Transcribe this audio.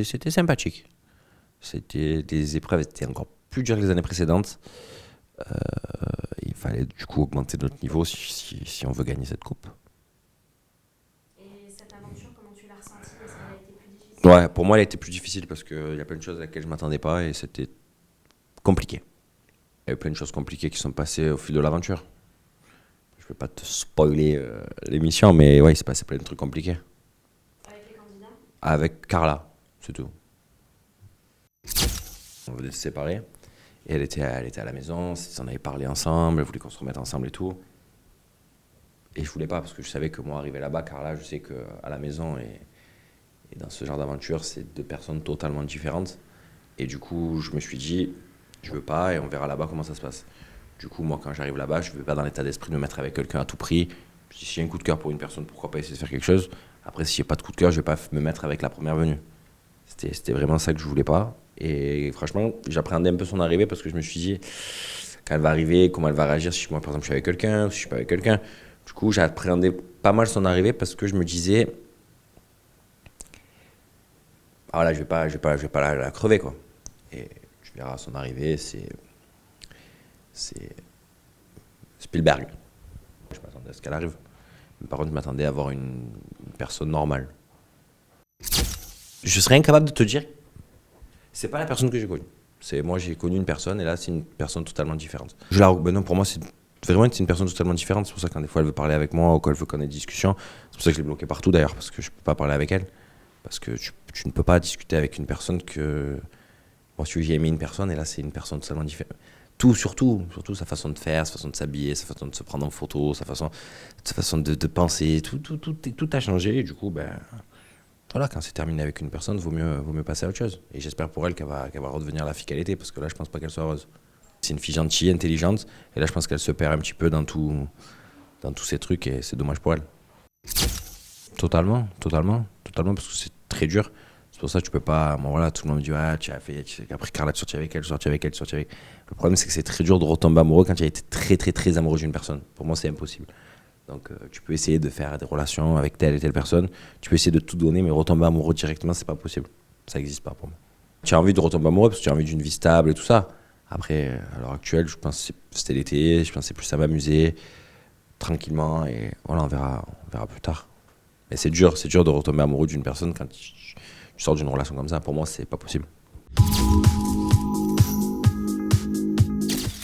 C'était sympathique. Les épreuves étaient encore plus dures que les années précédentes. Il fallait du coup augmenter notre niveau si on veut gagner cette coupe. Et cette aventure, comment tu l'as ressentie? Est-ce qu'elle a été plus difficile? Ouais, pour moi, elle a été plus difficile parce qu'il y a plein de choses à laquelle je ne m'attendais pas et c'était compliqué. Il y a eu plein de choses compliquées qui sont passées au fil de l'aventure. Je ne vais pas te spoiler l'émission, mais ouais, il s'est passé plein de trucs compliqués. Avec les candidats? Avec Carla, c'est tout. On venait de se séparer et elle était à la maison, on avait parlé ensemble, elle voulait qu'on se remette ensemble et tout. Et je voulais pas parce que je savais que moi, arrivé là-bas, Carla, je sais qu'à la maison et dans ce genre d'aventure, c'est deux personnes totalement différentes. Et du coup, je me suis dit, je veux pas et on verra là-bas comment ça se passe. Du coup, moi, quand j'arrive là-bas, je ne vais pas dans l'état d'esprit de me mettre avec quelqu'un à tout prix. Si j'ai un coup de cœur pour une personne, pourquoi pas essayer de faire quelque chose. Après, si j'ai pas de coup de cœur, je vais pas me mettre avec la première venue. C'était vraiment ça que je voulais pas. Et franchement, j'appréhendais un peu son arrivée parce que je me suis dit, quand elle va arriver, comment elle va réagir si moi, par exemple, je suis avec quelqu'un, si je suis pas avec quelqu'un. Du coup, j'appréhendais pas mal son arrivée parce que je me disais, ah voilà, je vais pas la crever, quoi. Et tu verras, son arrivée, c'est Spielberg. Je m'attendais à ce qu'elle arrive. Mais par contre, je m'attendais à avoir une personne normale. Je serais incapable de te dire, c'est pas la personne que j'ai connue. Moi, j'ai connu une personne et là, c'est une personne totalement différente. Non, pour moi, c'est une personne totalement différente. C'est pour ça que quand des fois, elle veut parler avec moi ou quand elle veut qu'on ait des discussions, c'est pour ça que je l'ai bloquée partout d'ailleurs, parce que je peux pas parler avec elle. Parce que tu ne peux pas discuter avec une personne que. Moi, si j'ai aimé une personne et là, c'est une personne totalement différente. Surtout sa façon de faire, sa façon de s'habiller, sa façon de se prendre en photo, sa façon de penser, tout a changé. Et du coup, voilà, quand c'est terminé avec une personne, vaut mieux passer à autre chose. Et j'espère pour elle qu'elle va redevenir la fille qu'elle était, parce que là, je pense pas qu'elle soit heureuse. C'est une fille gentille, intelligente, et là, je pense qu'elle se perd un petit peu dans tous ces trucs, et c'est dommage pour elle. Totalement, parce que c'est très dur. C'est pour ça que tu peux pas. Bon, voilà, tout le monde me dit, ah, tu as fait. Après, Carla, tu sortis avec elle, tu sortis avec elle, tu sortis avec elle. Le problème, c'est que c'est très dur de retomber amoureux quand tu as été très, très, très amoureux d'une personne. Pour moi, c'est impossible. Donc, tu peux essayer de faire des relations avec telle et telle personne. Tu peux essayer de tout donner, mais retomber amoureux directement, c'est pas possible. Ça n'existe pas pour moi. Tu as envie de retomber amoureux parce que tu as envie d'une vie stable et tout ça. Après, à l'heure actuelle, je pense que c'était l'été, je pense que c'est plus à m'amuser tranquillement et voilà, on verra plus tard. Mais c'est dur de retomber amoureux d'une personne quand tu sors d'une relation comme ça. Pour moi, c'est pas possible.